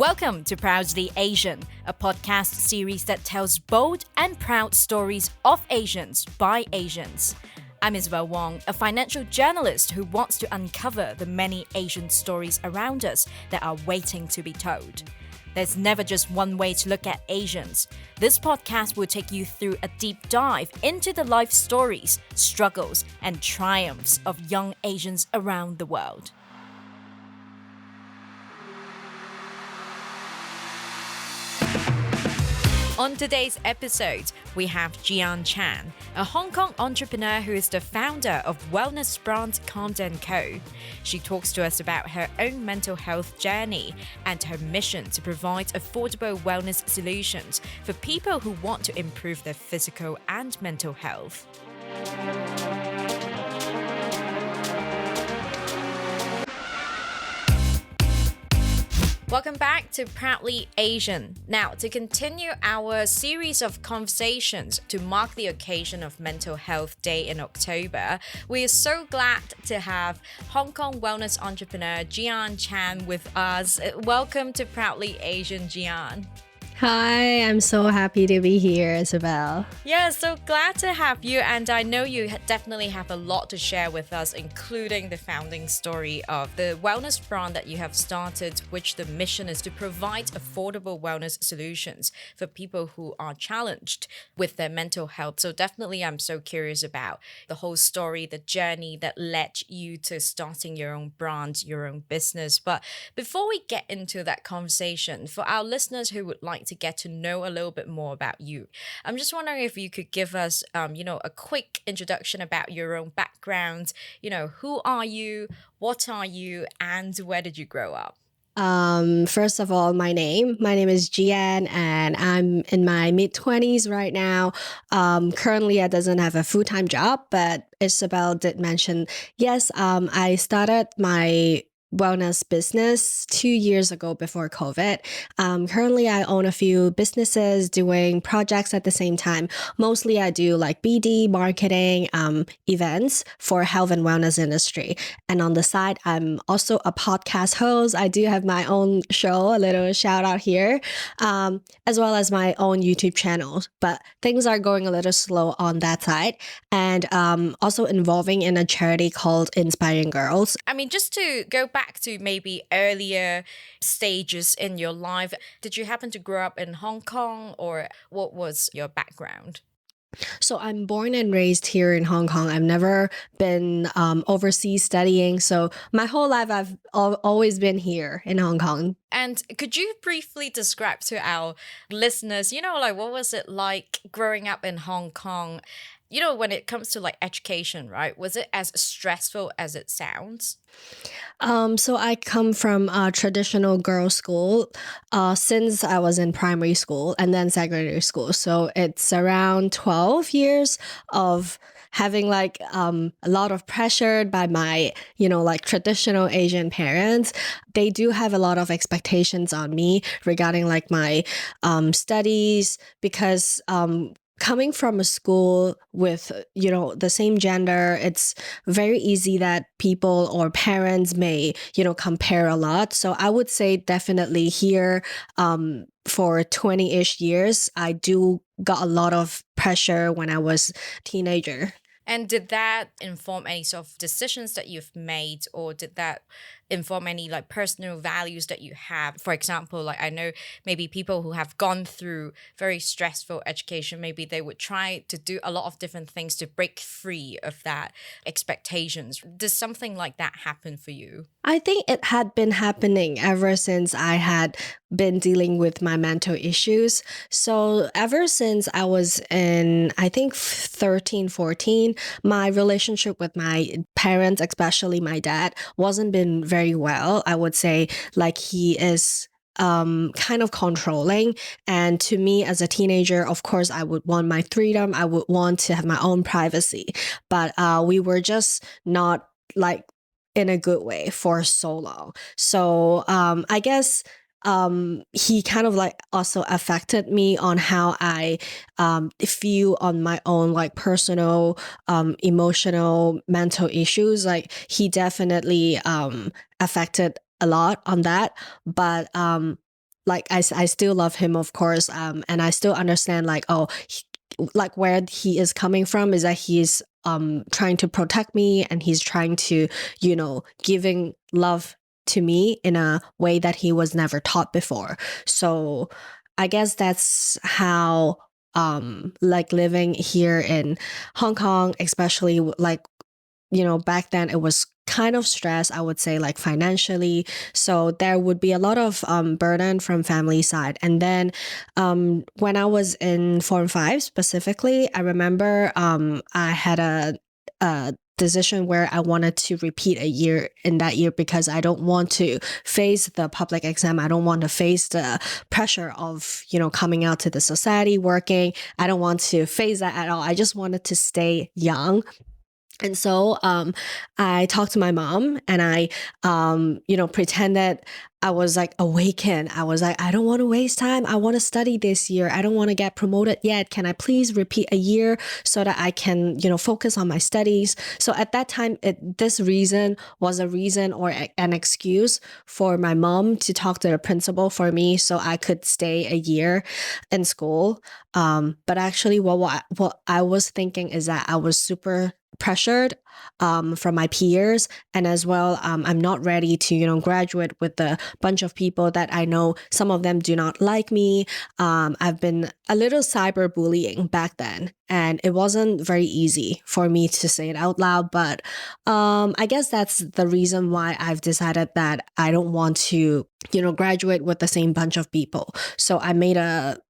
Welcome to Proudly Asian, a podcast series that tells bold and proud stories of Asians by Asians. I'm Isabel Wong, a financial journalist who wants to uncover the many Asian stories around us that are waiting to be told. There's never just one way to look at Asians. This podcast will take you through a deep dive into the life stories, struggles, and triumphs of young Asians around the world. On today's episode, we have Gianne Chan, a Hong Kong entrepreneur who is the founder of wellness brand Calm & Co. She talks to us about her own mental health journey and her mission to provide affordable wellness solutions for people who want to improve their physical and mental health. Welcome back to Proudly Asian. Now, to continue our series of conversations to mark the occasion of Mental Health Day in October, we are so glad to have Hong Kong wellness entrepreneur Gianne Chan with us. Welcome to Proudly Asian, Gianne. Hi, I'm so happy to be here, Isabel. Yeah, so glad to have you, and I know you definitely have a lot to share with us, including the founding story of the wellness brand that you have started, which the mission is to provide affordable wellness solutions for people who are challenged with their mental health. So definitely I'm so curious about the whole story, the journey that led you to starting your own brand, your own business. But before we get into that conversation, for our listeners who would like to get to know a little bit more about you, I'm just wondering if you could give us, a quick introduction about your own background. Who are you, what are you, and where did you grow up? First of all, my name is Gianne, and I'm in my mid-20s right now. Currently, I doesn't have a full-time job, but Isabel did mention, yes, I started my wellness business 2 years ago before COVID. Currently, I own a few businesses doing projects at the same time. Mostly I do like BD, marketing, events for health and wellness industry. And on the side, I'm also a podcast host. I do have my own show, a little shout out here, as well as my own YouTube channel. But things are going a little slow on that side. And also involving in a charity called Inspiring Girls. I mean, just to go back to maybe earlier stages in your life, did you happen to grow up in Hong Kong, or what was your background? So I'm born and raised here in Hong Kong. I've never been overseas studying. So my whole life, I've always been here in Hong Kong. And could you briefly describe to our listeners, what was it like growing up in Hong Kong? When it comes to like education, right? Was it as stressful as it sounds? So I come from a traditional girls' school since I was in primary school and then secondary school. So it's around 12 years of having like a lot of pressure by my, traditional Asian parents. They do have a lot of expectations on me regarding like my studies because coming from a school with, the same gender, it's very easy that people or parents may, compare a lot. So I would say definitely here for 20-ish years, I do got a lot of pressure when I was a teenager. And did that inform any sort of decisions that you've made, or did that inform any like personal values that you have? For example, like I know maybe people who have gone through very stressful education, maybe they would try to do a lot of different things to break free of that expectations. Does something like that happen for you? I think it had been happening ever since I had been dealing with my mental issues. So ever since I was in, I think 13, 14, my relationship with my parents, especially my dad, wasn't been very well. I would say like he is kind of controlling. And to me as a teenager, of course, I would want my freedom. I would want to have my own privacy. But we were just not like in a good way for so long. So I guess he kind of like also affected me on how I feel on my own like personal emotional mental issues. Like he definitely affected a lot on that. But like I still love him, of course, and I still understand like, oh, like where he is coming from is that he's trying to protect me, and he's trying to, giving love to me in a way that he was never taught before. So I guess that's how like living here in Hong Kong, especially like, back then it was kind of stress, I would say, like financially. So there would be a lot of burden from family side. And then when I was in Form 5 specifically, I remember I had a decision where I wanted to repeat a year in that year because I don't want to face the public exam. I don't want to face the pressure of, coming out to the society, working. I don't want to face that at all. I just wanted to stay young. And so I talked to my mom, and I, pretended I was like awakened. I was like, I don't want to waste time. I want to study this year. I don't want to get promoted yet. Can I please repeat a year so that I can, focus on my studies? So at that time, this reason was a reason or an excuse for my mom to talk to the principal for me so I could stay a year in school. But actually, what I was thinking is that I was super pressured from my peers, and as well I'm not ready to graduate with a bunch of people that I know some of them do not like me. I've been a little cyberbullying back then, and it wasn't very easy for me to say it out loud, but I guess that's the reason why I've decided that I don't want to graduate with the same bunch of people. So I made a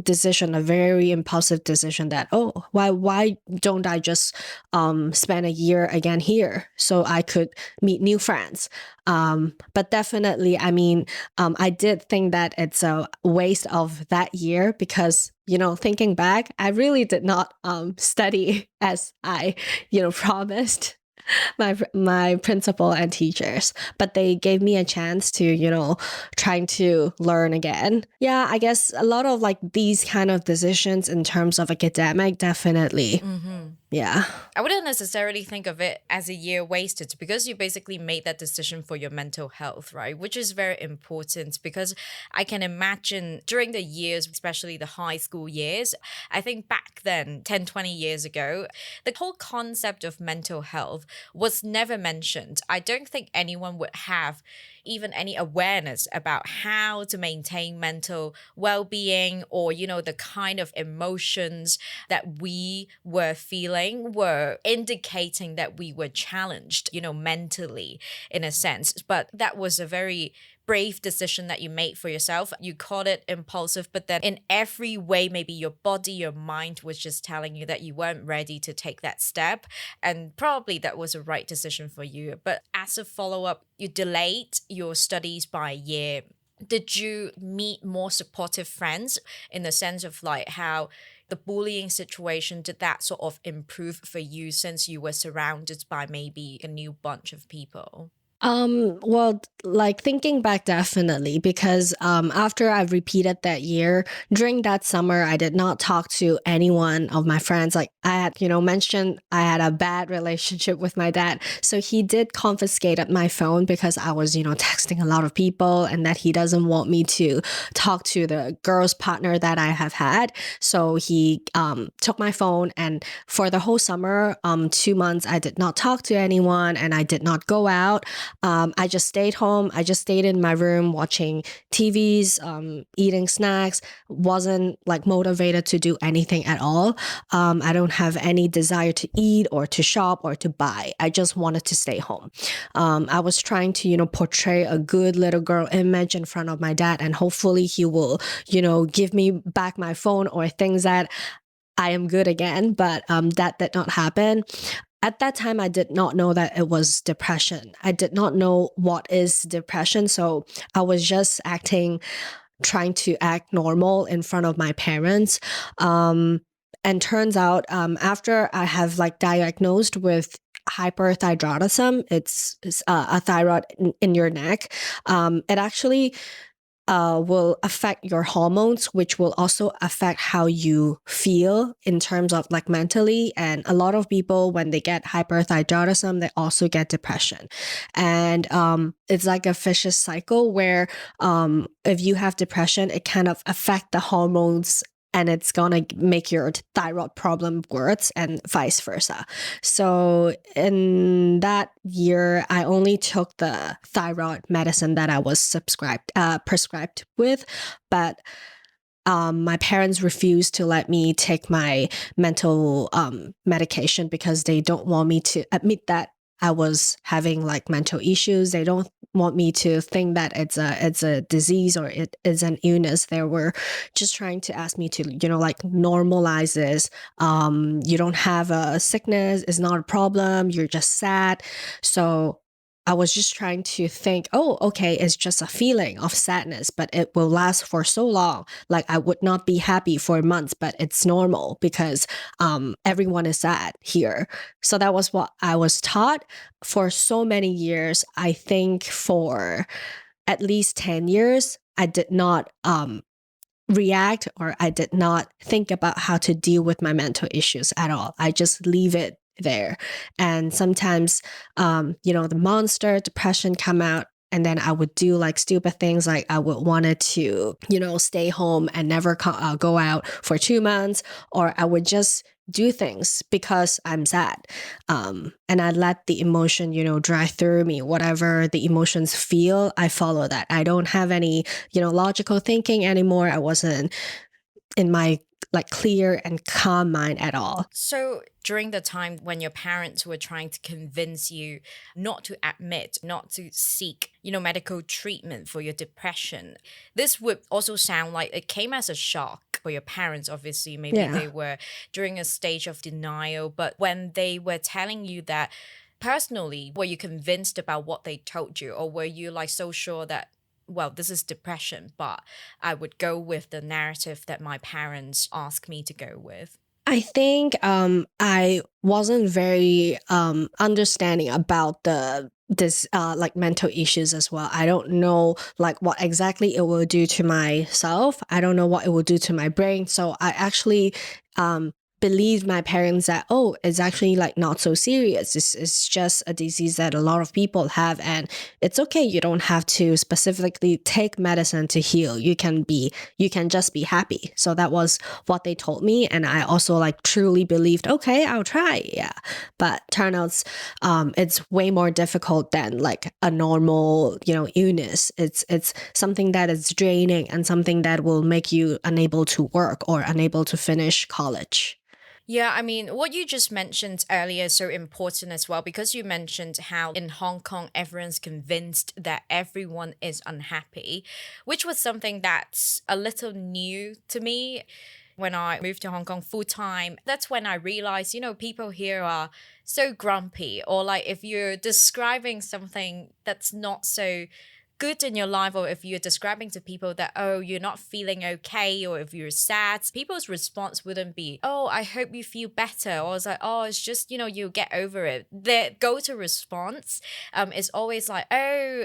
decision, a very impulsive decision, that, oh, why don't I just spend a year again here so I could meet new friends. But definitely, I mean, I did think that it's a waste of that year because, thinking back, I really did not study as I promised my principal and teachers, but they gave me a chance to trying to learn again. Yeah, I guess a lot of like these kind of decisions in terms of academic, definitely. Yeah. I wouldn't necessarily think of it as a year wasted because you basically made that decision for your mental health, right? Which is very important because I can imagine during the years, especially the high school years, I think back then, 10, 20 years ago, the whole concept of mental health was never mentioned. I don't think anyone would have even any awareness about how to maintain mental well-being or, the kind of emotions that we were feeling were indicating that we were challenged, mentally in a sense. But that was a very brave decision that you made for yourself. You called it impulsive, but then in every way, maybe your body, your mind was just telling you that you weren't ready to take that step. And probably that was a right decision for you. But as a follow-up, you delayed your studies by a year. Did you meet more supportive friends in the sense of like how the bullying situation, did that sort of improve for you since you were surrounded by maybe a new bunch of people? Well, like thinking back, definitely, because after I repeated that year, during that summer, I did not talk to anyone of my friends. Like I had, mentioned I had a bad relationship with my dad. So he did confiscate my phone because I was, texting a lot of people, and that he doesn't want me to talk to the girl's partner that I have had. So he took my phone, and for the whole summer, 2 months, I did not talk to anyone, and I did not go out. I just stayed home. I just stayed in my room watching TVs, eating snacks, wasn't like motivated to do anything at all. I don't have any desire to eat or to shop or to buy. I just wanted to stay home. I was trying to, portray a good little girl image in front of my dad, and hopefully he will, give me back my phone or things that I am good again. But that did not happen. At that time, I did not know that it was depression. I did not know what is depression. So I was just trying to act normal in front of my parents. And turns out, after I have like diagnosed with hyperthyroidism, it's a thyroid in your neck. It actually will affect your hormones, which will also affect how you feel in terms of like mentally. And a lot of people, when they get hyperthyroidism, they also get depression. And it's like a vicious cycle where if you have depression, it kind of affect the hormones and it's gonna make your thyroid problem worse and vice versa. So in that year, I only took the thyroid medicine that I was prescribed with, but my parents refused to let me take my mental medication because they don't want me to admit that I was having like mental issues. They don't want me to think that it's a disease or it is an illness. They were just trying to ask me to, like normalize this. You don't have a sickness, it's not a problem, you're just sad. So I was just trying to think, oh, okay, it's just a feeling of sadness, but it will last for so long. Like I would not be happy for months, but it's normal because everyone is sad here. So that was what I was taught for so many years. I think for at least 10 years, I did not react or I did not think about how to deal with my mental issues at all. I just leave it there. And sometimes, the monster depression come out. And then I would do like stupid things, like I would wanted to, stay home and never go out for 2 months, or I would just do things because I'm sad. And I let the emotion, drive through me. Whatever the emotions feel, I follow that. I don't have any, logical thinking anymore. I wasn't in my like clear and calm mind at all. So during the time when your parents were trying to convince you not to admit, not to seek, medical treatment for your depression, this would also sound like it came as a shock for your parents. Obviously, maybe Yeah. they were during a stage of denial, but when they were telling you that, personally, were you convinced about what they told you, or were you like so sure that, well, this is depression, but I would go with the narrative that my parents asked me to go with? I think I wasn't very understanding about the this like mental issues as well. I don't know like what exactly it will do to myself. I don't know what it will do to my brain. So I actually believed my parents that, oh, it's actually like not so serious. It's just a disease that a lot of people have, and it's okay. You don't have to specifically take medicine to heal. You can just be happy. So that was what they told me, and I also like truly believed, okay, I'll try. Yeah. But turn out it's way more difficult than like a normal, illness. It's something that is draining and something that will make you unable to work or unable to finish college. Yeah, I mean, what you just mentioned earlier is so important as well, because you mentioned how in Hong Kong, everyone's convinced that everyone is unhappy, which was something that's a little new to me. When I moved to Hong Kong full time, that's when I realized, people here are so grumpy, or like if you're describing something that's not so good in your life, or if you're describing to people that, oh, you're not feeling okay, or if you're sad, people's response wouldn't be, oh, I hope you feel better, or it's like, oh, it's just, you'll get over it. The go-to response is always like, oh,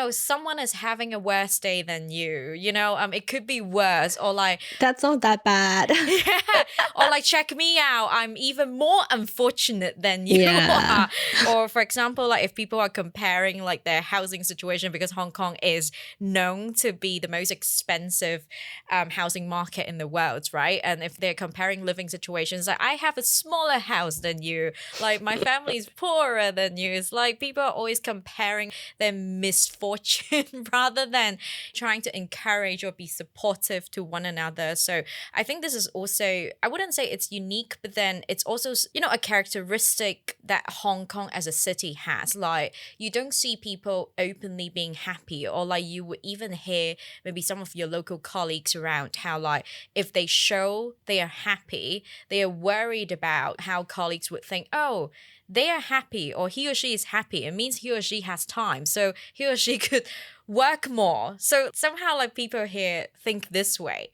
someone is having a worse day than you, it could be worse, or like, That's not that bad. yeah, or like, check me out, I'm even more unfortunate than you Yeah. are. Or for example, like if people are comparing like their housing situation, because Hong Kong is known to be the most expensive housing market in the world, right? And if they're comparing living situations, like I have a smaller house than you, like my family is poorer than you. It's like people are always comparing their misfortune rather than trying to encourage or be supportive to one another. So I think this is also, I wouldn't say it's unique, but then it's also, a characteristic that Hong Kong as a city has. Like you don't see people openly being happy, or like you would even hear maybe some of your local colleagues around how like if they show they are happy, they are worried about how colleagues would think, oh, they are happy, or he or she is happy, it means he or she has time, so he or she could work more. So somehow like people here think this way.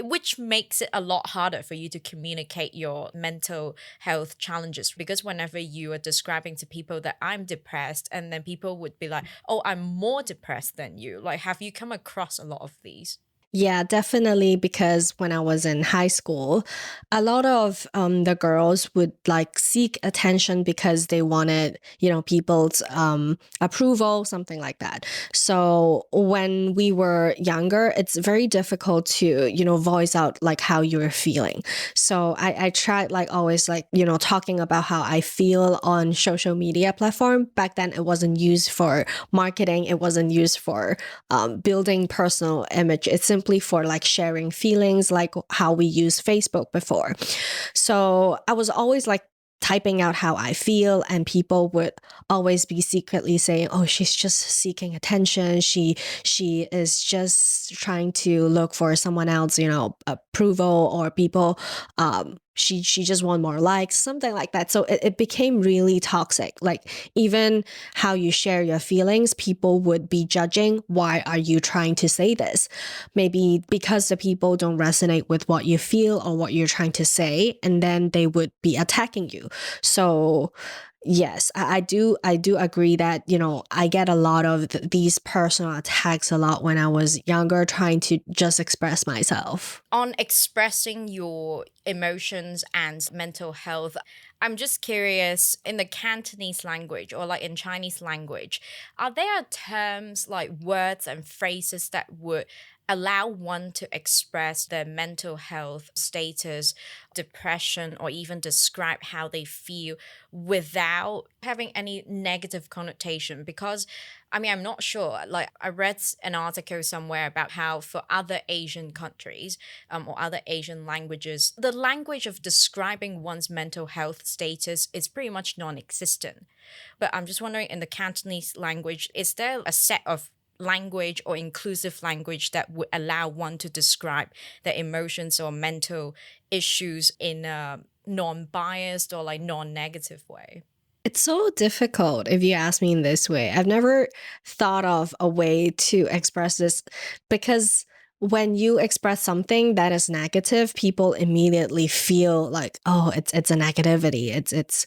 which makes it a lot harder for you to communicate your mental health challenges, because whenever you are describing to people that I'm depressed, and then people would be like, oh, I'm more depressed than you. Like, have you come across a lot of these? Yeah, definitely. Because when I was in high school, a lot of the girls would like seek attention because they wanted, people's approval, something like that. So when we were younger, it's very difficult to, voice out like how you're feeling. So I tried like always like, talking about how I feel on social media platform. Back then, it wasn't used for marketing. It wasn't used for building personal image. It's simply for like sharing feelings, like how we use Facebook before. So I was always like typing out how I feel, and people would always be secretly saying, "Oh, she's just seeking attention. She is just trying to look for someone else, approval, or people. She just want more likes, something like that." So it became really toxic. Like even how you share your feelings, people would be judging. Why are you trying to say this? Maybe because the people don't resonate with what you feel or what you're trying to say, and then they would be attacking you. So yes, I do agree that, I get a lot of these personal attacks a lot when I was younger, trying to just express myself. On expressing your emotions and mental health, I'm just curious, in the Cantonese language or like in Chinese language, are there terms like words and phrases that would allow one to express their mental health status, depression, or even describe how they feel without having any negative connotation? Because I mean, I'm not sure. Like, I read an article somewhere about how for other Asian countries, or other Asian languages, the language of describing one's mental health status is pretty much non existent. But I'm just wondering, in the Cantonese language, is there a set of language or inclusive language that would allow one to describe their emotions or mental issues in a non biased or like non negative way? It's so difficult if you ask me in this way. I've never thought of a way to express this, because when you express something that is negative, people immediately feel like, oh, it's a negativity. It's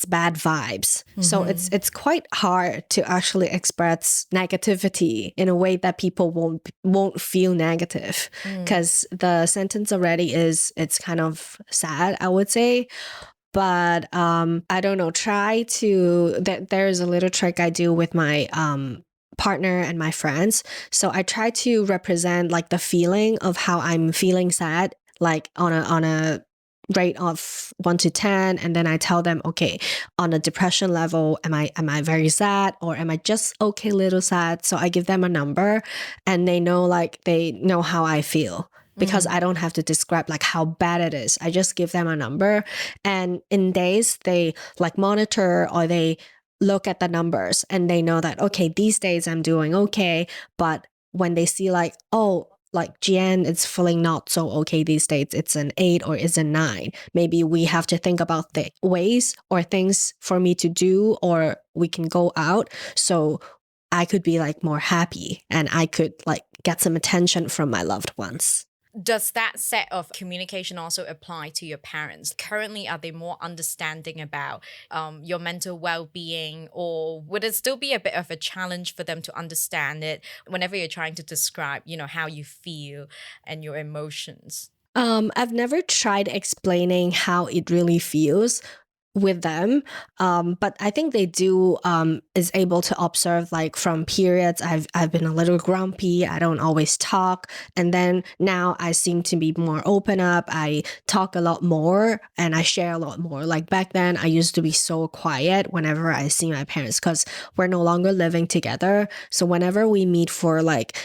bad vibes. So it's quite hard to actually express negativity in a way that people won't feel negative, because the sentence already is, it's kind of sad, I would say. But I don't know, try to that there's a little trick I do with my partner and my friends. So I try to represent like the feeling of how I'm feeling sad, like on a rate of 1 to 10, and then I tell them, okay, on a depression level, am I very sad, or am I just okay little sad? So I give them a number, and they know how I feel, because I don't have to describe like how bad it is. I just give them a number, and in days they like monitor, or they look at the numbers, and they know that, okay, these days I'm doing okay. But when they see like, oh, like Gianne is feeling not so okay these days, it's an 8 or it's a 9. Maybe we have to think about the ways or things for me to do, or we can go out. So I could be like more happy, and I could like get some attention from my loved ones. Does that set of communication also apply to your parents? Currently, are they more understanding about your mental well being, or would it still be a bit of a challenge for them to understand it whenever you're trying to describe, how you feel and your emotions? I've never tried explaining how it really feels with them. But I think they do is able to observe like from periods I've been a little grumpy, I don't always talk, and then now I seem to be more open up. I talk a lot more and I share a lot more. Like back then I used to be so quiet whenever I see my parents, because we're no longer living together. So whenever we meet for like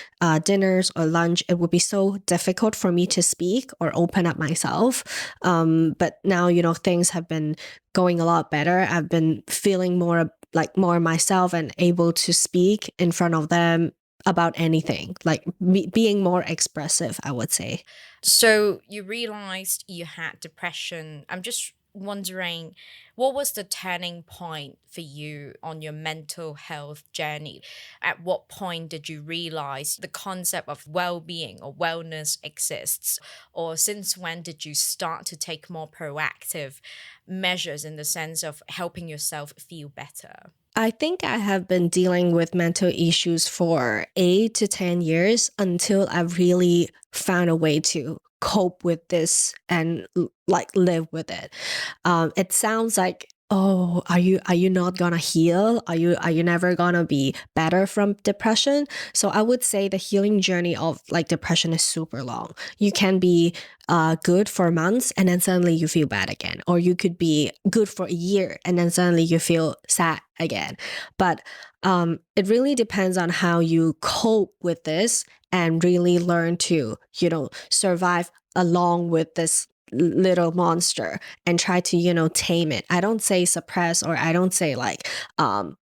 dinners or lunch, it would be so difficult for me to speak or open up myself. But now, things have been going a lot better. I've been feeling more myself, and able to speak in front of them about anything, like being more expressive, I would say. So you realized you had depression. I'm just wondering, what was the turning point for you on your mental health journey? At what point did you realize the concept of well-being or wellness exists? Or since when did you start to take more proactive measures in the sense of helping yourself feel better? I think I have been dealing with mental issues for 8 to 10 years until I really found a way to cope with this and like live with it. It sounds like, oh, are you not gonna heal? Are you never gonna be better from depression? So I would say the healing journey of like depression is super long. You can be good for months and then suddenly you feel bad again, or you could be good for a year and then suddenly you feel sad again. But it really depends on how you cope with this and really learn to, survive along with this little monster and try to, tame it. I don't say suppress, or I don't say like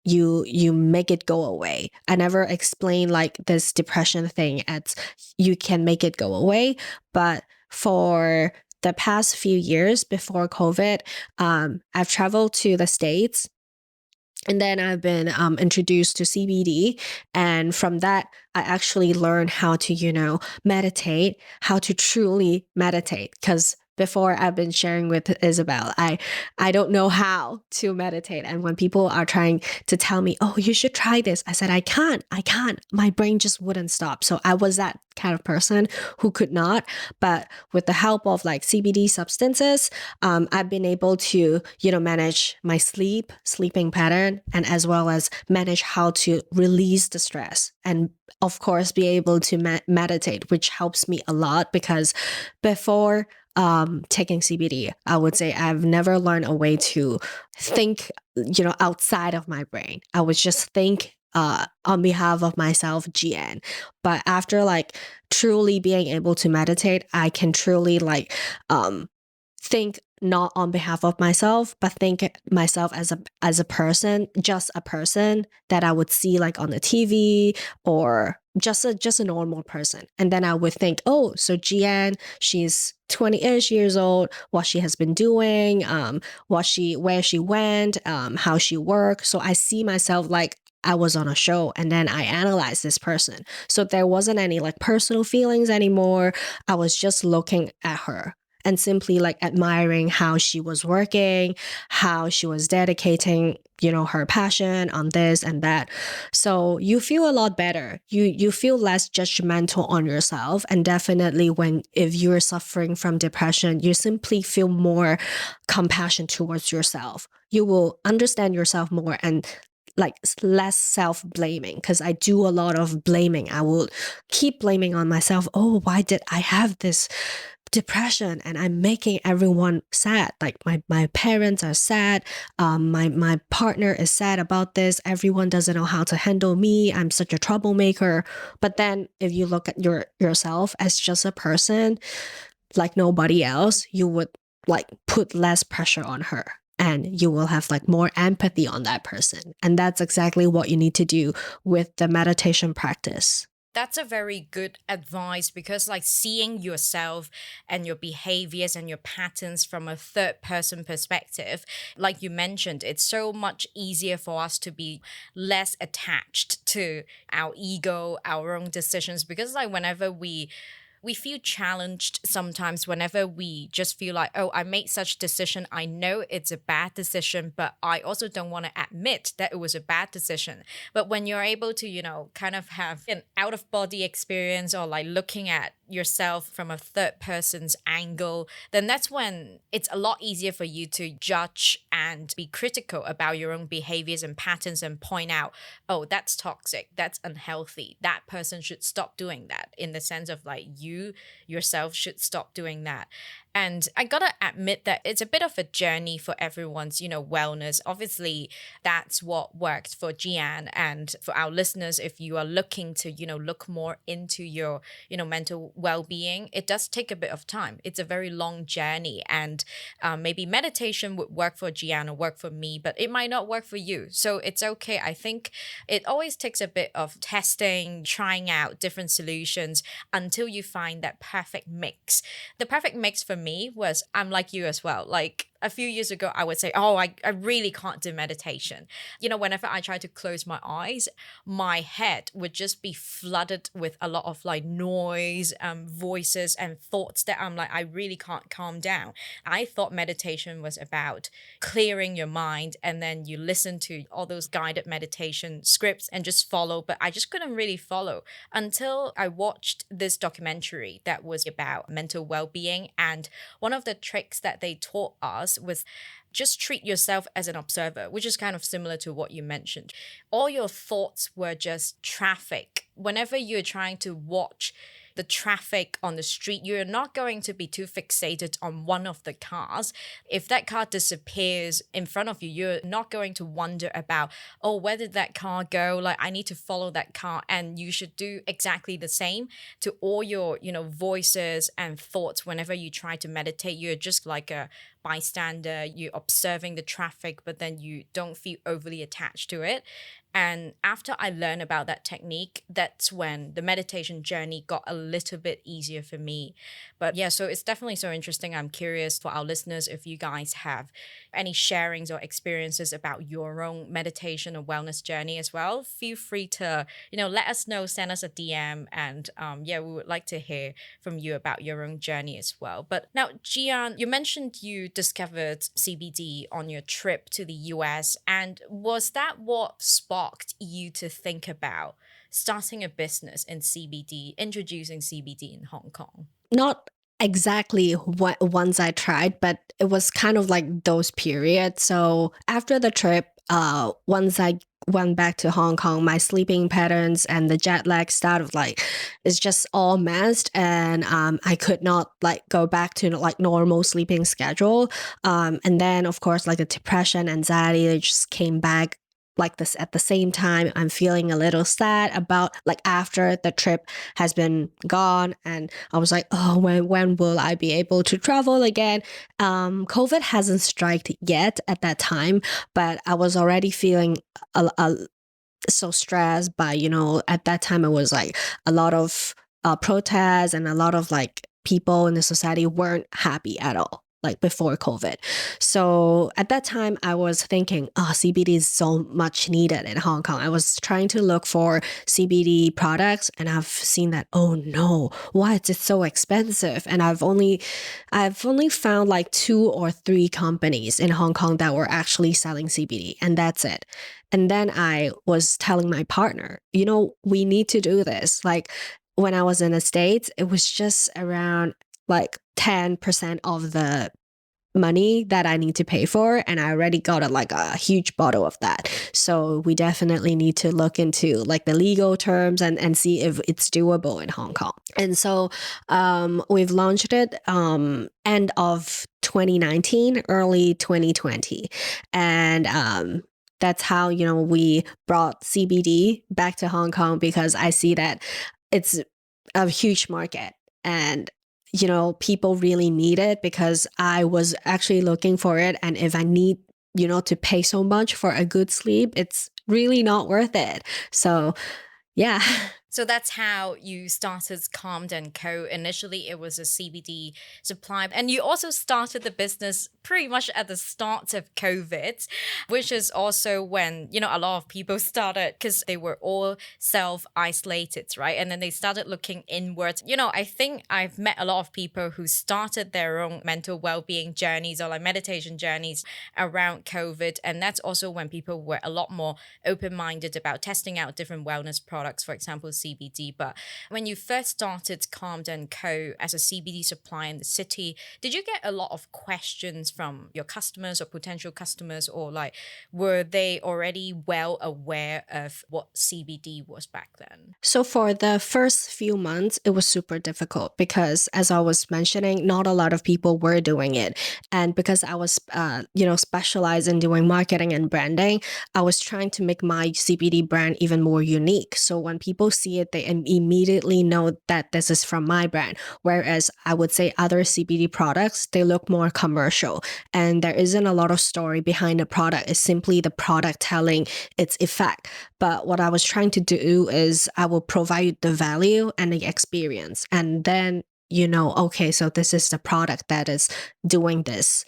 you make it go away. I never explain like this depression thing as you can make it go away. But for the past few years before COVID, I've traveled to the States, and then I've been introduced to CBD. And from that, I actually learned how to, meditate, how to truly meditate. Because before I've been sharing with Isabel, I don't know how to meditate. And when people are trying to tell me, oh, you should try this, I said, I can't. My brain just wouldn't stop. So I was that kind of person who could not. But with the help of like CBD substances, I've been able to, manage my sleeping pattern, and as well as manage how to release the stress. And of course, be able to meditate, which helps me a lot because before taking CBD, I would say I've never learned a way to think, outside of my brain. I would just think on behalf of myself, Gianne. But after like truly being able to meditate, I can truly like think not on behalf of myself, but think myself as a person, just a person that I would see like on the TV, or just a normal person. And then I would think, oh, so Jian, she's 20-ish years old, what she has been doing, where she went, how she worked. So I see myself like I was on a show, and then I analyzed this person. So there wasn't any like personal feelings anymore. I was just looking at her and simply like admiring how she was working, how she was dedicating, her passion on this and that. So you feel a lot better. You feel less judgmental on yourself. And definitely when if you're suffering from depression, you simply feel more compassion towards yourself. You will understand yourself more and like less self-blaming, because I do a lot of blaming. I will keep blaming on myself. Oh, why did I have this depression, and I'm making everyone sad? Like my parents are sad, my partner is sad about this, everyone doesn't know how to handle me, I'm such a troublemaker. But then if you look at yourself as just a person like nobody else, you would like put less pressure on her, and you will have like more empathy on that person. And that's exactly what you need to do with the meditation practice. That's a very good advice, because like seeing yourself and your behaviors and your patterns from a third person perspective, like you mentioned, it's so much easier for us to be less attached to our ego, our own decisions, because like whenever we feel challenged sometimes, whenever we just feel like, oh, I made such decision, I know it's a bad decision, but I also don't want to admit that it was a bad decision. But when you're able to, kind of have an out of body experience, or like looking at yourself from a third person's angle, then that's when it's a lot easier for you to judge and be critical about your own behaviors and patterns, and point out, oh, that's toxic, that's unhealthy, that person should stop doing that, in the sense of like you yourself should stop doing that. And I gotta admit that it's a bit of a journey for everyone's, wellness. Obviously, that's what worked for Gianne. And for our listeners, if you are looking to, look more into your, mental well-being, it does take a bit of time. It's a very long journey. And maybe meditation would work for Gianne or work for me, but it might not work for you. So it's okay. I think it always takes a bit of testing, trying out different solutions until you find that perfect mix. The perfect mix for me was, I'm like you as well. Like a few years ago, I would say, oh, I really can't do meditation. Whenever I try to close my eyes, my head would just be flooded with a lot of like noise, voices and thoughts that I'm like, I really can't calm down. I thought meditation was about clearing your mind, and then you listen to all those guided meditation scripts and just follow, but I just couldn't really follow until I watched this documentary that was about mental well-being. And one of the tricks that they taught us was just treat yourself as an observer, which is kind of similar to what you mentioned. All your thoughts were just traffic. Whenever you're trying to watch the traffic on the street, you're not going to be too fixated on one of the cars. If that car disappears in front of you, you're not going to wonder about, oh, where did that car go? Like, I need to follow that car. And you should do exactly the same to all your, voices and thoughts. Whenever you try to meditate, you're just like a bystander, you're observing the traffic, but then you don't feel overly attached to it. And after I learned about that technique, that's when the meditation journey got a little bit easier for me. But yeah, so it's definitely so interesting. I'm curious for our listeners if you guys have any sharings or experiences about your own meditation or wellness journey as well. Feel free to, let us know, send us a DM. And yeah, we would like to hear from you about your own journey as well. But now, Gianne, you mentioned you discovered CBD on your trip to the US. And was that what sparked you to think about starting a business in CBD, introducing CBD in Hong Kong? Not exactly what once I tried, but it was kind of like those periods. So after the trip, once I went back to Hong Kong, my sleeping patterns and the jet lag started like it's just all messed, and I could not like go back to like normal sleeping schedule. And then of course like the depression, anxiety, they just came back like this at the same time. I'm feeling a little sad about like after the trip has been gone, and I was like, oh, when will I be able to travel again? COVID hasn't struck yet at that time, but I was already feeling so stressed by, at that time it was like a lot of protests, and a lot of like people in the society weren't happy at all like before COVID. So at that time I was thinking, oh, CBD is so much needed in Hong Kong. I was trying to look for CBD products, and I've seen that, oh no, why is it so expensive? And I've only found like 2 or 3 companies in Hong Kong that were actually selling CBD, and that's it. And then I was telling my partner, we need to do this. Like when I was in the States, it was just around like 10% of the money that I need to pay for, and I already got a huge bottle of that. So we definitely need to look into like the legal terms and see if it's doable in Hong Kong. And so we've launched it end of 2019, early 2020, and that's how we brought CBD back to Hong Kong, because I see that it's a huge market, and people really need it, because I was actually looking for it. And if I need, to pay so much for a good sleep, it's really not worth it. So, yeah. So that's how you started Calmed & Co. Initially, it was a CBD supply. And you also started the business pretty much at the start of COVID, which is also when, a lot of people started, because they were all self-isolated, right? And then they started looking inwards. I think I've met a lot of people who started their own mental well-being journeys or like meditation journeys around COVID. And that's also when people were a lot more open-minded about testing out different wellness products, for example, CBD. But when you first started Calmed & Co. as a CBD supplier in the city, did you get a lot of questions from your customers or potential customers, or like were they already well aware of what CBD was back then? So for the first few months, it was super difficult because, as I was mentioning, not a lot of people were doing it. And because I was, specialized in doing marketing and branding, I was trying to make my CBD brand even more unique. So when people see it, they immediately know that this is from my brand. Whereas I would say other CBD products, they look more commercial, and there isn't a lot of story behind the product. It's simply the product telling its effect. But what I was trying to do is I will provide the value and the experience, and then you know, okay, so this is the product that is doing this.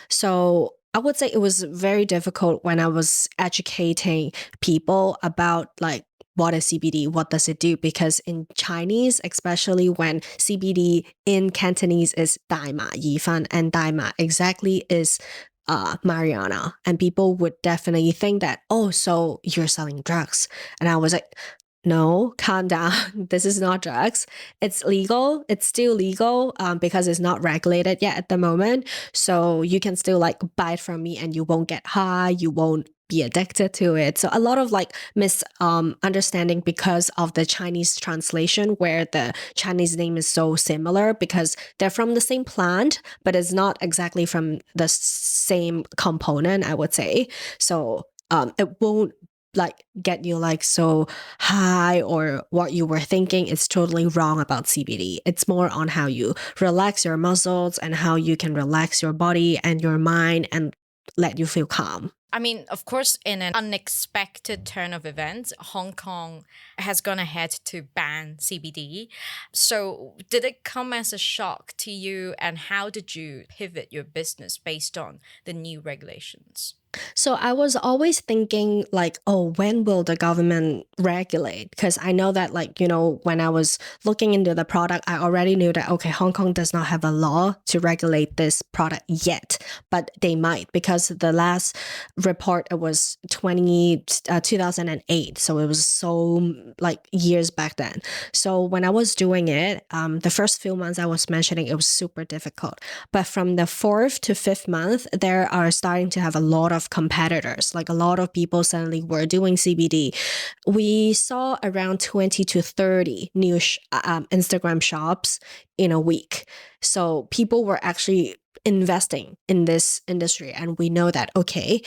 So I would say it was very difficult when I was educating people about like what is CBD, what does it do? Because in Chinese, especially when CBD in Cantonese is 大麻二酚, and 大麻exactly is marijuana, and people would definitely think that, oh, so you're selling drugs. And I was like, no, calm down. This is not drugs. It's legal. It's still legal because it's not regulated yet at the moment. So you can still like buy it from me and you won't get high. You won't be addicted to it. So a lot of like misunderstanding because of the Chinese translation where the Chinese name is so similar because they're from the same plant, but it's not exactly from the same component, I would say. So it won't like get you like so high or what you were thinking is totally wrong about CBD. It's more on how you relax your muscles and how you can relax your body and your mind and let you feel calm. I mean, of course, in an unexpected turn of events, Hong Kong has gone ahead to ban CBD. So, did it come as a shock to you, and how did you pivot your business based on the new regulations? So I was always thinking like, oh, when will the government regulate? Because I know that like, you know, when I was looking into the product, I already knew that, okay, Hong Kong does not have a law to regulate this product yet, but they might because the last report, it was 2008. So it was so like years back then. So when I was doing it, the first few months I was mentioning, it was super difficult. But from the fourth to fifth month, there are starting to have a lot of competitors. Like a lot of people suddenly were doing CBD. We saw around 20 to 30 new Instagram shops in a week. So people were actually investing in this industry. And we know that, okay,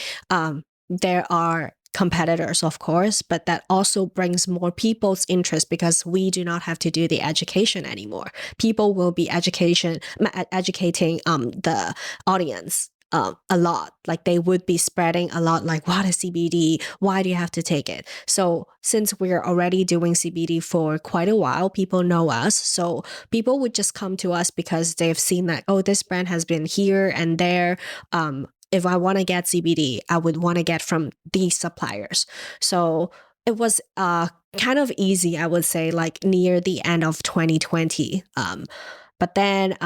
there are competitors, of course, but that also brings more people's interest because we do not have to do the education anymore. People will be educating the audience a lot. Like they would be spreading a lot like, what is CBD? Why do you have to take it? So since we're already doing CBD for quite a while, people know us. So people would just come to us because they've seen that, oh, this brand has been here and there. If I want to get CBD, I would want to get from these suppliers. So it was kind of easy, I would say, like near the end of 2020. But then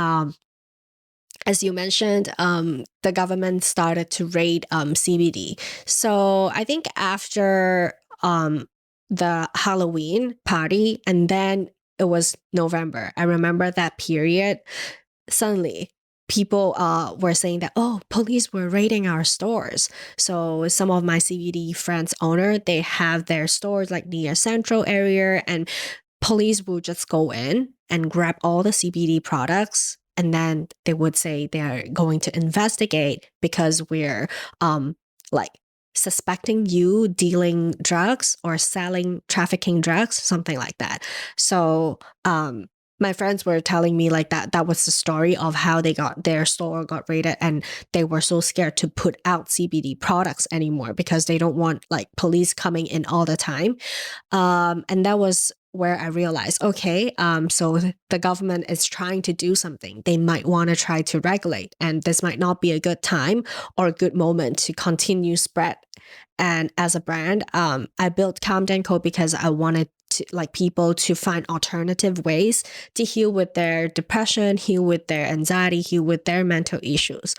as you mentioned, the government started to raid CBD. So I think after the Halloween party, and then it was November. I remember that period. Suddenly, people were saying that, oh, police were raiding our stores. So some of my CBD friends owner, they have their stores like near central area, and police will just go in and grab all the CBD products, and then they would say they're going to investigate because we're like suspecting you dealing drugs or selling trafficking drugs, something like that. So my friends were telling me like that was the story of how they got their store got raided, and they were so scared to put out CBD products anymore because they don't want like police coming in all the time. And that was where I realized, okay, so the government is trying to do something. They might want to try to regulate, and this might not be a good time or a good moment to continue spread. And as a brand, I built Calm Co because I wanted to, like, people to find alternative ways to heal with their depression, heal with their anxiety, heal with their mental issues,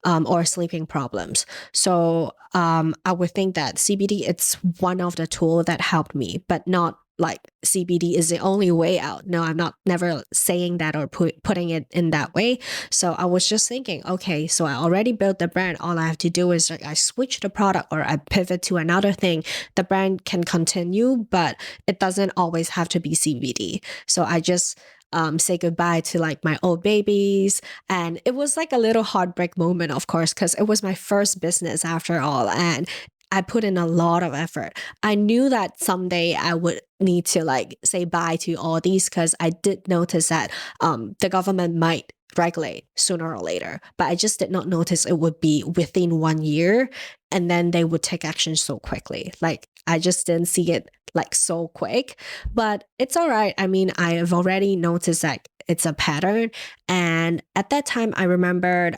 or sleeping problems. So I would think that CBD, it's one of the tools that helped me, but not like CBD is the only way out. No, I'm not never saying that or putting it in that way. So I was just thinking, okay, so I already built the brand. All I have to do is like I switch the product or I pivot to another thing. The brand can continue, but it doesn't always have to be CBD. So I just say goodbye to like my old babies. And it was like a little heartbreak moment, of course, because it was my first business after all. And I put in a lot of effort. I knew that someday I would need to like say bye to all these because I did notice that the government might regulate sooner or later. But I just did not notice it would be within 1 year and then they would take action so quickly. Like I just didn't see it like so quick, but it's all right. I mean, I have already noticed that it's a pattern. And at that time, I remembered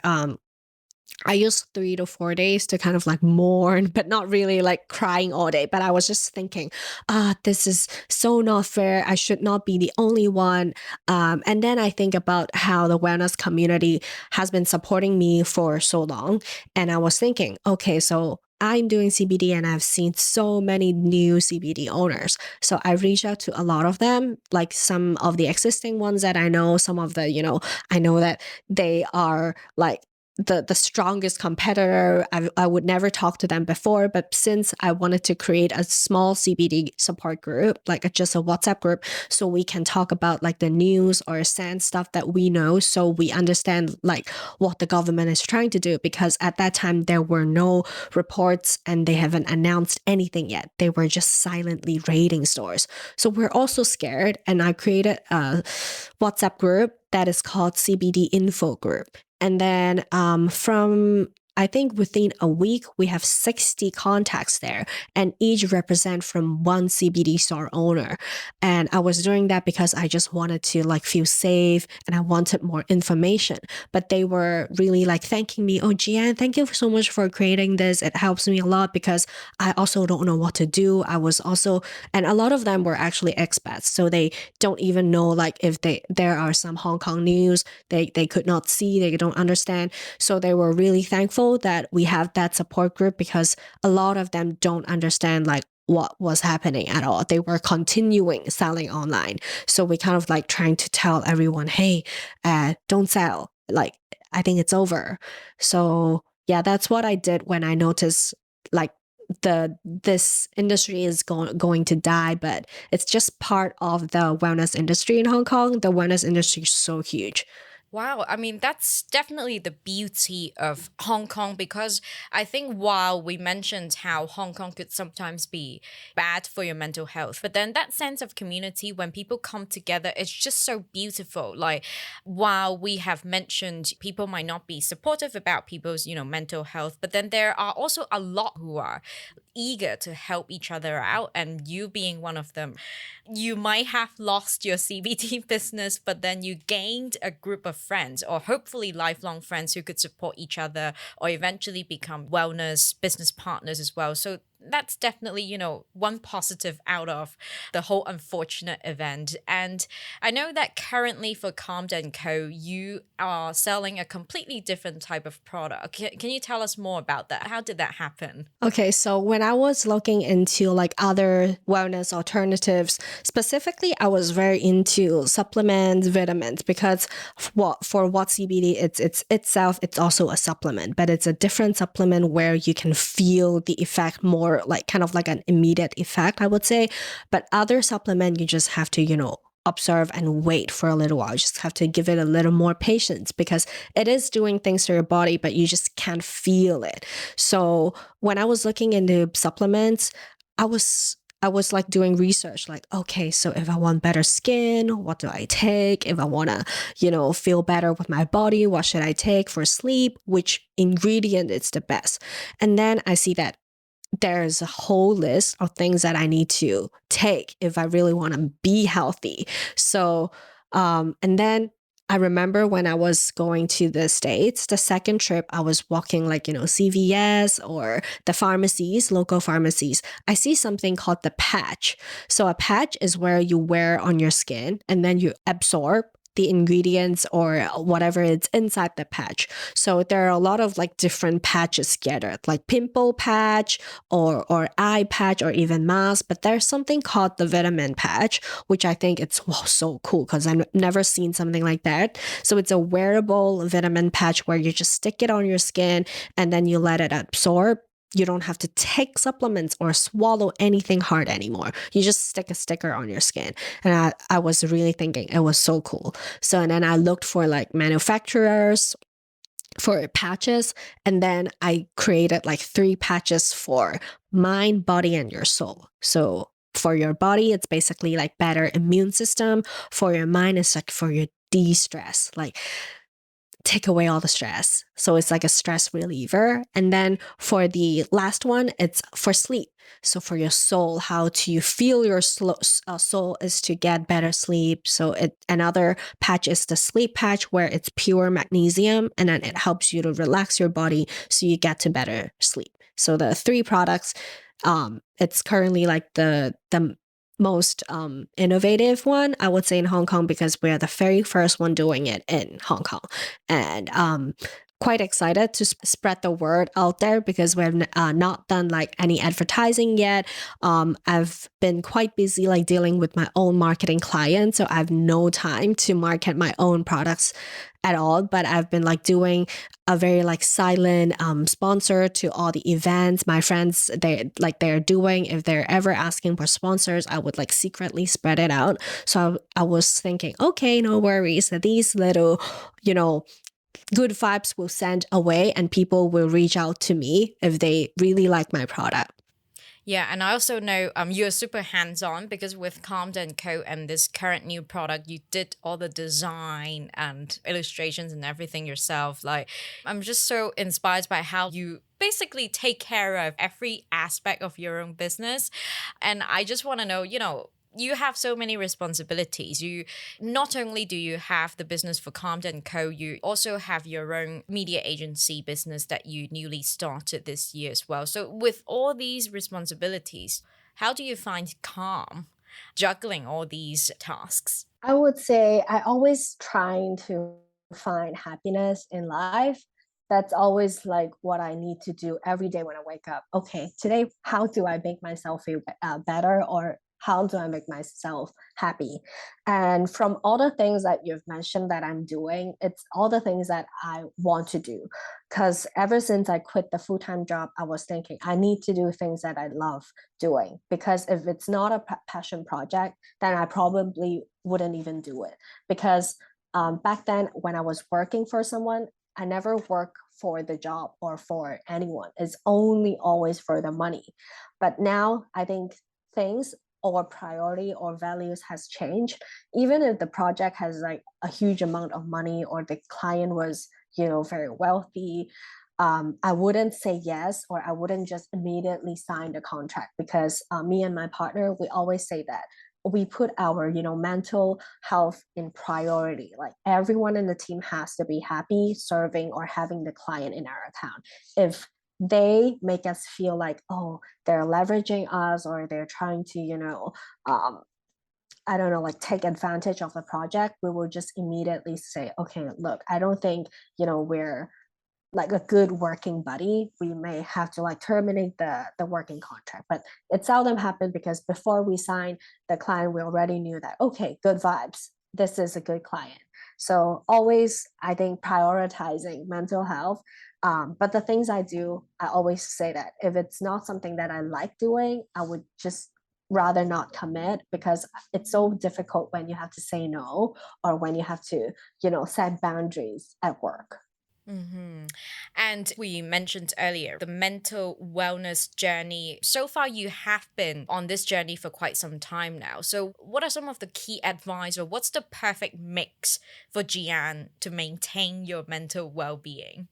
I used 3 to 4 days to kind of like mourn, but not really like crying all day. But I was just thinking, this is so not fair. I should not be the only one. And then I think about how the wellness community has been supporting me for so long. And I was thinking, okay, so I'm doing CBD and I've seen so many new CBD owners. So I reached out to a lot of them, like some of the existing ones that I know, some of the, I know that they are like the strongest competitor. I would never talk to them before, but since I wanted to create a small CBD support group, like just a WhatsApp group, so we can talk about like the news or send stuff that we know, so we understand like what the government is trying to do. Because at that time there were no reports and they haven't announced anything yet. They were just silently raiding stores. So we're also scared, and I created a WhatsApp group that is called CBD Info Group. And then from I think within a week, we have 60 contacts there, and each represent from one CBD store owner. And I was doing that because I just wanted to like feel safe and I wanted more information. But they were really like thanking me. Oh, Gianne, thank you so much for creating this. It helps me a lot because I also don't know what to do. I was also, and a lot of them were actually expats. So they don't even know like if there are some Hong Kong news they could not see, they don't understand. So they were really thankful that we have that support group, because a lot of them don't understand like what was happening at all. They were continuing selling online. So we kind of like trying to tell everyone, hey, don't sell. Like, I think it's over. So yeah, that's what I did when I noticed like this industry is going to die, but it's just part of the wellness industry in Hong Kong. The wellness industry is so huge. Wow, I mean, that's definitely the beauty of Hong Kong, because I think while we mentioned how Hong Kong could sometimes be bad for your mental health, but then that sense of community when people come together, it's just so beautiful. Like, while we have mentioned people might not be supportive about people's, mental health, but then there are also a lot who are eager to help each other out, and you being one of them. You might have lost your CBT business, but then you gained a group of friends, or hopefully lifelong friends, who could support each other or eventually become wellness business partners as well. So that's definitely, one positive out of the whole unfortunate event. And I know that currently for Calmed & Co., you are selling a completely different type of product. Can you tell us more about that? How did that happen? Okay, so when I was looking into like other wellness alternatives, specifically, I was very into supplements, vitamins, because for what CBD, it's itself, it's also a supplement, but it's a different supplement where you can feel the effect more like kind of like an immediate effect, I would say. But other supplement, you just have to, observe and wait for a little while. You just have to give it a little more patience, because it is doing things to your body, but you just can't feel it. So when I was looking into supplements, I was like doing research, like, okay, so if I want better skin, what do I take? If I want to, feel better with my body, what should I take? For sleep, which ingredient is the best? And then I see that there's a whole list of things that I need to take if I really want to be healthy. So, and then I remember when I was going to the States, the second trip, I was walking like, CVS or the pharmacies, local pharmacies. I see something called the patch. So a patch is where you wear on your skin and then you absorb the ingredients or whatever is inside the patch. So there are a lot of like different patches scattered, like pimple patch or eye patch or even mask. But there's something called the vitamin patch, which I think it's so cool because I've never seen something like that. So it's a wearable vitamin patch where you just stick it on your skin and then you let it absorb. You don't have to take supplements or swallow anything hard anymore. You just stick a sticker on your skin. And I was really thinking it was so cool. So, and then I looked for like manufacturers for patches. And then I created like 3 patches for mind, body, and your soul. So for your body, it's basically like better immune system. For your mind, it's like for your de-stress. Like take away all the stress. So it's like a stress reliever. And then for the last one, it's for sleep. So for your soul, how to you feel your soul is to get better sleep. So another patch is the sleep patch where it's pure magnesium, and then it helps you to relax your body so you get to better sleep. So the three products, it's currently like the most innovative one, I would say, in Hong Kong, because we're the very first one doing it in Hong Kong. And quite excited to spread the word out there because we've not done like any advertising yet. I've been quite busy like dealing with my own marketing clients, so I have no time to market my own products at all. But I've been like doing a very like silent sponsor to all the events my friends they're doing. If they're ever asking for sponsors, I would like secretly spread it out. So I was thinking, okay, no worries, that these little, you know, good vibes will send away and people will reach out to me if they really like my product. Yeah, and I also know you're super hands-on because with Calmed & Co. and this current new product, you did all the design and illustrations and everything yourself. Like, I'm just so inspired by how you basically take care of every aspect of your own business. And I just want to know, you have so many responsibilities. You not only do you have the business for Calmed & Co, you also have your own media agency business that you newly started this year as well. So with all these responsibilities, how do you find calm juggling all these tasks? I would say I always trying to find happiness in life. That's always like what I need to do every day when I wake up. Okay, today, how do I make myself feel better, or how do I make myself happy? And from all the things that you've mentioned that I'm doing, it's all the things that I want to do. Because ever since I quit the full time job, I was thinking I need to do things that I love doing. Because if it's not a passion project, then I probably wouldn't even do it. Because back then, when I was working for someone, I never work for the job or for anyone. It's only always for the money. But now I think things or priority or values has changed. Even if the project has like a huge amount of money or the client was, very wealthy, I wouldn't say yes, or I wouldn't just immediately sign the contract, because me and my partner, we always say that we put our, mental health in priority. Like everyone in the team has to be happy serving or having the client in our account. If they make us feel like, oh, they're leveraging us, or they're trying to, um, I don't know, like take advantage of the project, we will just immediately say, okay, look, I don't think, we're like a good working buddy. We may have to like terminate the working contract. But it seldom happened, because before we signed the client, we already knew that, okay, good vibes, this is a good client. So always, I think, prioritizing mental health. But the things I do, I always say that if it's not something that I like doing, I would just rather not commit, because it's so difficult when you have to say no, or when you have to, set boundaries at work. Hmm. And we mentioned earlier the mental wellness journey. So far, you have been on this journey for quite some time now. So, what are some of the key advice, or what's the perfect mix for Gianne to maintain your mental well being?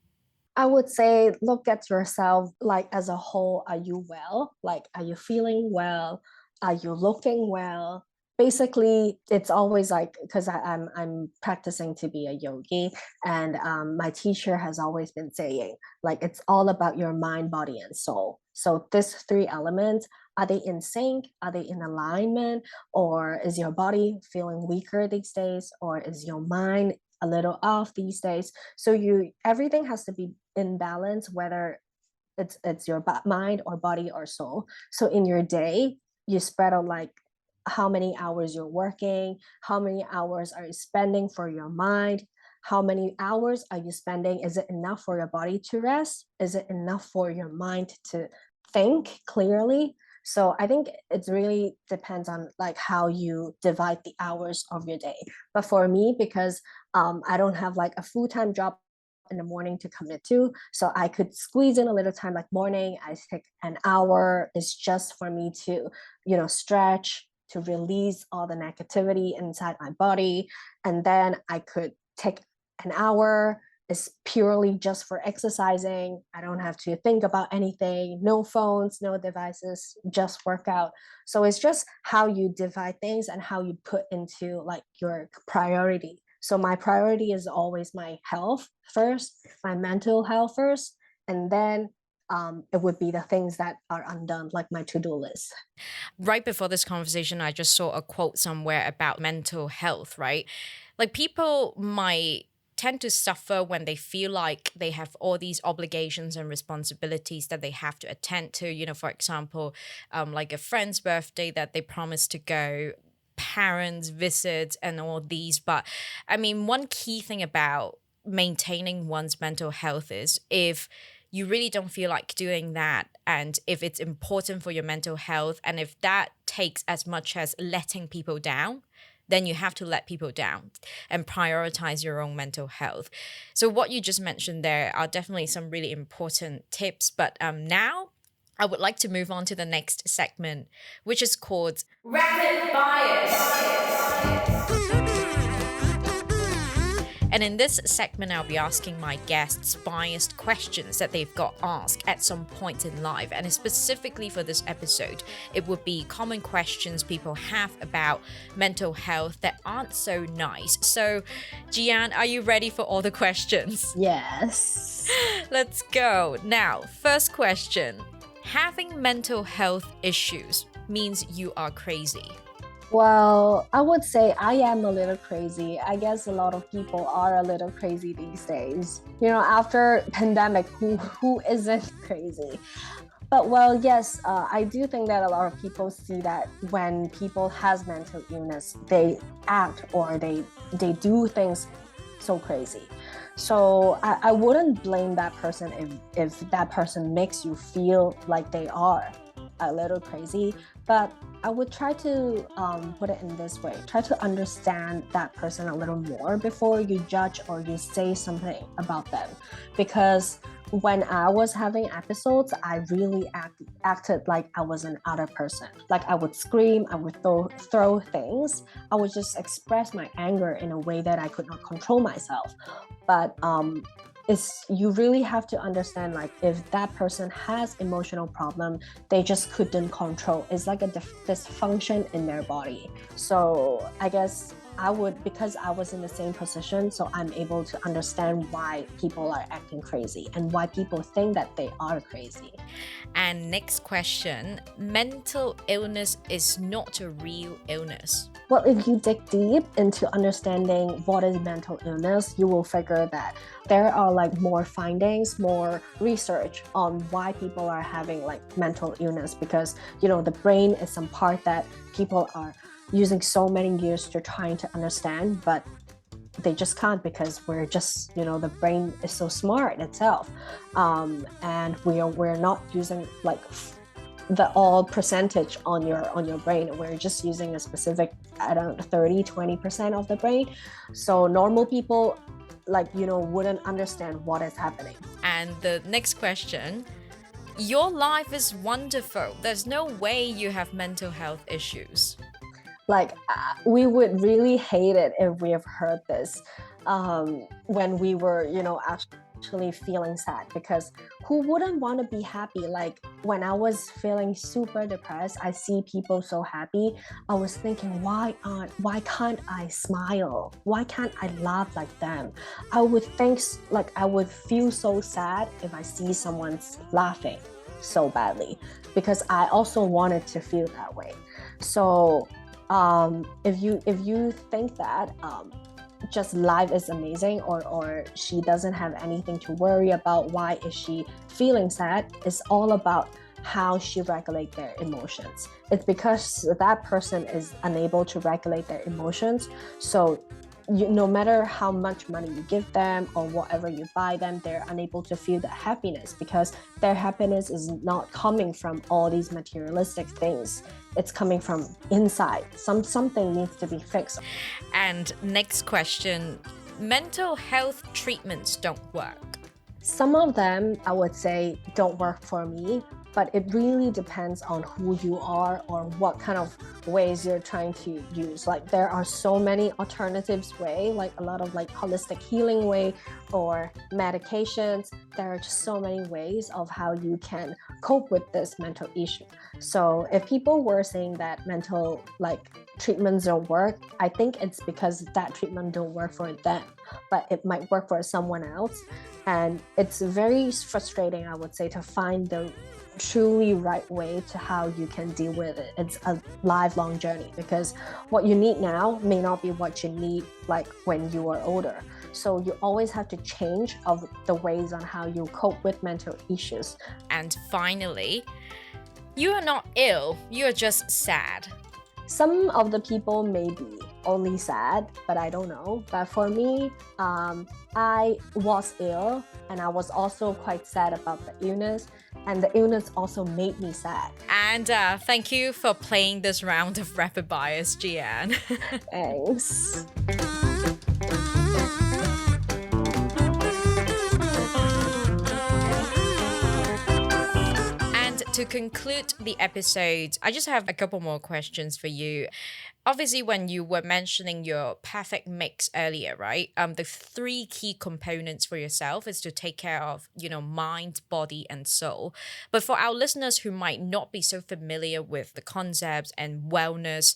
I would say look at yourself like as a whole. Are you well? Like, are you feeling well? Are you looking well? Basically, it's always like, because I'm practicing to be a yogi, and my teacher has always been saying like it's all about your mind, body, and soul. So these three elements, are they in sync? Are they in alignment? Or is your body feeling weaker these days? Or is your mind a little off these days? So you everything has to be in balance, whether it's your mind or body or soul. So in your day, you spread out like how many hours you're working, how many hours are you spending for your mind, how many hours are you spending, is it enough for your body to rest, is it enough for your mind to think clearly? So I think it really depends on like how you divide the hours of your day. But for me, because I don't have like a full-time job in the morning to commit to, so I could squeeze in a little time, like morning I take an hour is just for me to, stretch, to release all the negativity inside my body. And then I could take an hour is purely just for exercising. I don't have to think about anything, no phones, no devices, just workout. So it's just how you divide things and how you put into like your priority. So my priority is always my health first, my mental health first, and then it would be the things that are undone, like my to-do list. Right before this conversation, I just saw a quote somewhere about mental health, right? Like people might tend to suffer when they feel like they have all these obligations and responsibilities that they have to attend to. For example, like a friend's birthday that they promised to go, parents' visits, and all these. But I mean, one key thing about maintaining one's mental health is if you really don't feel like doing that, and if it's important for your mental health, and if that takes as much as letting people down, then you have to let people down and prioritize your own mental health. So what you just mentioned there are definitely some really important tips. But now I would like to move on to the next segment, which is called Rapid Bias. And in this segment, I'll be asking my guests biased questions that they've got asked at some point in life. And specifically for this episode, it would be common questions people have about mental health that aren't so nice. So, Gianne, are you ready for all the questions? Yes. Let's go. Now, first question. Having mental health issues means you are crazy. Well, I would say I am a little crazy. I guess a lot of people are a little crazy these days. After pandemic, who isn't crazy? But well, yes, I do think that a lot of people see that when people has mental illness, they act or they do things so crazy. So I wouldn't blame that person if that person makes you feel like they are a little crazy, but I would try to put it in this way. Try to understand that person a little more before you judge or you say something about them. Because when I was having episodes, I really acted like I was another person. Like I would scream, I would throw things. I would just express my anger in a way that I could not control myself. But you really have to understand, like, if that person has emotional problem, they just couldn't control. It's like a dysfunction in their body. So I guess because I was in the same position, so I'm able to understand why people are acting crazy and why people think that they are crazy. And next question, mental illness is not a real illness. Well, if you dig deep into understanding what is mental illness, you will figure that there are like more findings, more research on why people are having like mental illness, because the brain is some part that people are using so many years to trying to understand, but they just can't, because we're just the brain is so smart itself, and we're not using like the all percentage on your brain. We're just using a specific 30-20% of the brain. So normal people wouldn't understand what is happening. And the next question, your life is wonderful, there's no way you have mental health issues. We would really hate it if we have heard this when we were actually feeling sad, because who wouldn't want to be happy? Like when I was feeling super depressed, I see people so happy. I was thinking, why can't I smile? Why can't I laugh like them? I would think I would feel so sad if I see someone laughing so badly, because I also wanted to feel that way. So if you think that just life is amazing, or she doesn't have anything to worry about, why is she feeling sad? It's all about how she regulates their emotions. It's because that person is unable to regulate their emotions. So no matter how much money you give them or whatever you buy them, they're unable to feel the happiness, because their happiness is not coming from all these materialistic things. It's coming from inside. Something needs to be fixed. And next question, mental health treatments don't work. Some of them, I would say, don't work for me, but it really depends on who you are or what kind of ways you're trying to use. Like there are so many alternatives way, like a lot of like holistic healing way or medications. There are just so many ways of how you can cope with this mental issue. So if people were saying that mental like treatments don't work, I think it's because that treatment don't work for them, but it might work for someone else. And it's very frustrating, I would say, to find the truly right way to how you can deal with it. It's a lifelong journey because what you need now may not be what you need like when you are older. So you always have to change of the ways on how you cope with mental issues. And finally, you are not ill, you are just sad. Some of the people may be only sad, but I don't know. But for me, I was ill and I was also quite sad about the illness. And the illness also made me sad. And thank you for playing this round of rapid bias, Gianne. Thanks. To conclude the episode, I just have a couple more questions for you. Obviously, when you were mentioning your perfect mix earlier, right? The three key components for yourself is to take care of, mind, body, and soul. But for our listeners who might not be so familiar with the concepts and wellness,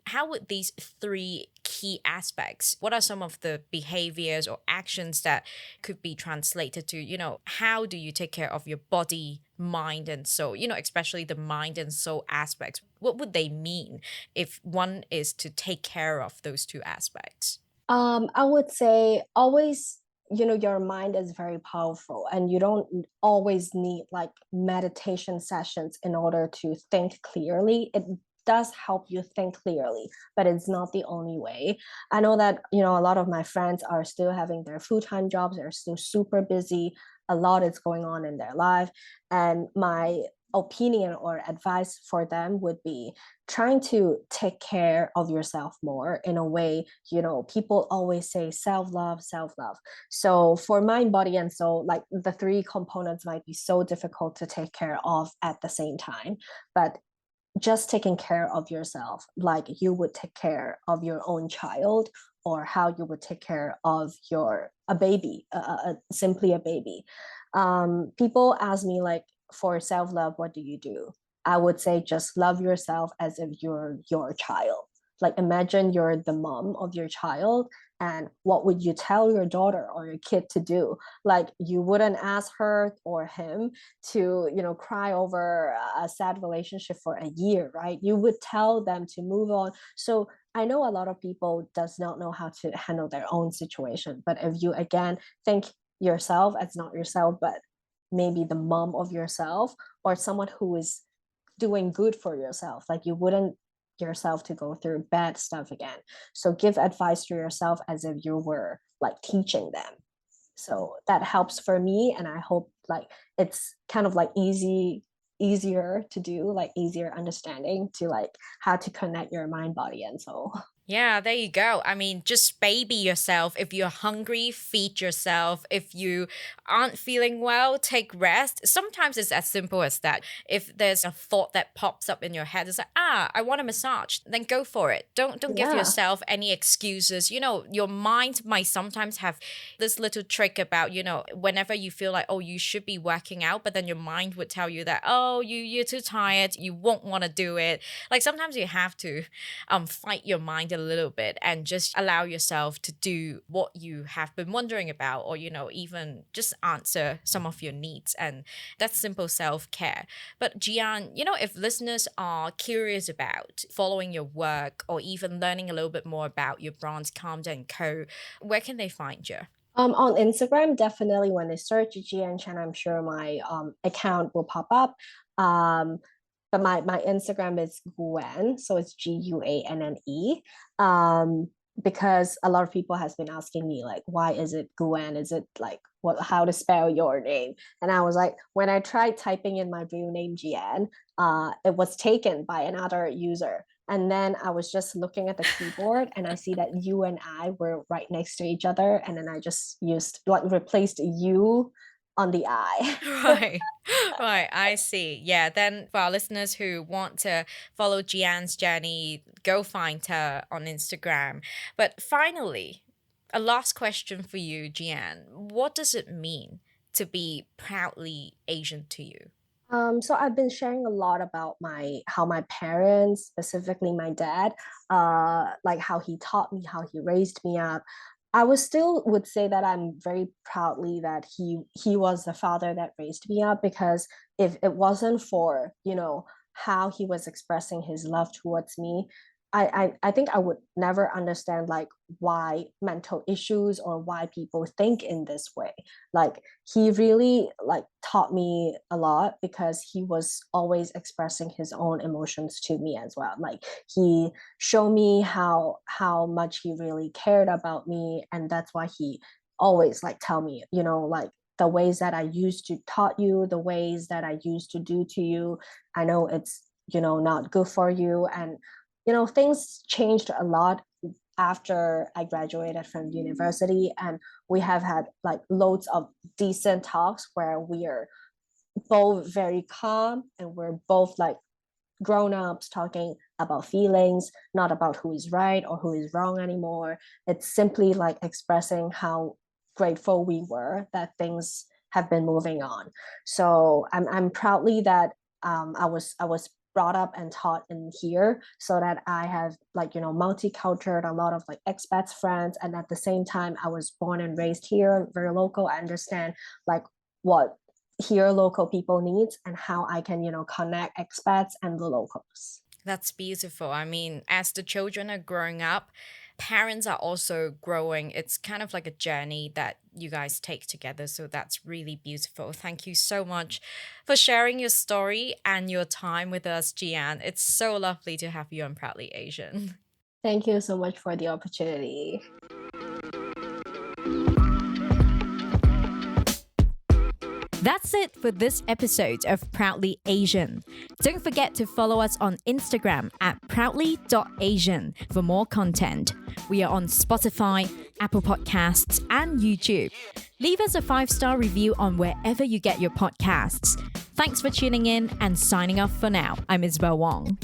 how would these three key aspects, what are some of the behaviors or actions that could be translated to, how do you take care of your body, mind, and soul, especially the mind and soul aspects? What would they mean if one is to take care of those two aspects? I would say always, your mind is very powerful and you don't always need like meditation sessions in order to think clearly. It does help you think clearly, but it's not the only way. I know that, a lot of my friends are still having their full-time jobs, they're still super busy, a lot is going on in their life. And my opinion or advice for them would be trying to take care of yourself more in a way, people always say self-love, self-love. So for mind, body, and soul, like the three components might be so difficult to take care of at the same time, but just taking care of yourself like you would take care of your own child or how you would take care of a baby, simply a baby. People ask me like, for self-love, what do you do? I would say just love yourself as if you're your child. Like imagine you're the mom of your child, and what would you tell your daughter or your kid to do? Like you wouldn't ask her or him to, cry over a sad relationship for a year, right? You would tell them to move on. So I know a lot of people does not know how to handle their own situation, but if you again think yourself as not yourself, but maybe the mom of yourself or someone who is doing good for yourself, like you wouldn't yourself to go through bad stuff again. So give advice to yourself as if you were like teaching them. So that helps for me, and I hope like it's kind of like easier to do, like easier understanding to like how to connect your mind, body, and soul. Yeah, there you go. I mean, just baby yourself. If you're hungry, feed yourself. If you aren't feeling well, take rest. Sometimes it's as simple as that. If there's a thought that pops up in your head, it's like, I want a massage, then go for it. Don't give Yeah. yourself any excuses. Your mind might sometimes have this little trick about, whenever you feel like, oh, you should be working out, but then your mind would tell you that, oh, you're too tired, you won't want to do it. Like sometimes you have to fight your mind a little bit and just allow yourself to do what you have been wondering about, or even just answer some of your needs. And that's simple self-care. But Gianne, if listeners are curious about following your work or even learning a little bit more about your brands Calmed and Co, where can they find you? On Instagram, definitely when they search Gianne Chan, I'm sure my account will pop up. Um, but my Instagram is Guan, so it's Guanne. Because a lot of people has been asking me like, why is it Guan? Is it like how to spell your name? And I was like, when I tried typing in my real name Jian, it was taken by another user. And then I was just looking at the keyboard and I see that you and I were right next to each other. And then I just used like replaced you on the eye. Right, right, I see. Yeah, then for our listeners who want to follow Gianne's journey, go find her on Instagram. But finally, a last question for you, Gianne. What does it mean to be proudly Asian to you? So I've been sharing a lot about my how my parents, specifically my dad, like how he taught me, how he raised me up. I was still would say that I'm very proudly that he was the father that raised me up, because if it wasn't for, how he was expressing his love towards me, I think I would never understand like why mental issues or why people think in this way. Like he really like taught me a lot, because he was always expressing his own emotions to me as well. Like he showed me how much he really cared about me, and that's why he always like tell me, like the ways that I used to taught you, the ways that I used to do to you, I know it's, not good for you. And things changed a lot after I graduated from university, and we have had like loads of decent talks where we are both very calm, and we're both like grown-ups talking about feelings, not about who is right or who is wrong anymore. It's simply like expressing how grateful we were that things have been moving on. So I'm proudly that I was brought up and taught in here, so that I have like, multicultural, a lot of like expats friends, and at the same time I was born and raised here, very local. I understand like what here local people needs, and how I can, connect expats and the locals. That's beautiful. I mean, as the children are growing up, parents are also growing. It's kind of like a journey that you guys take together. So that's really beautiful. Thank you so much for sharing your story and your time with us, Gianne. It's so lovely to have you on Proudly Asian. Thank you so much for the opportunity. That's it for this episode of Proudly Asian. Don't forget to follow us on Instagram at proudly.asian for more content. We are on Spotify, Apple Podcasts, and YouTube. Leave us a 5-star review on wherever you get your podcasts. Thanks for tuning in and signing off for now. I'm Isabel Wong.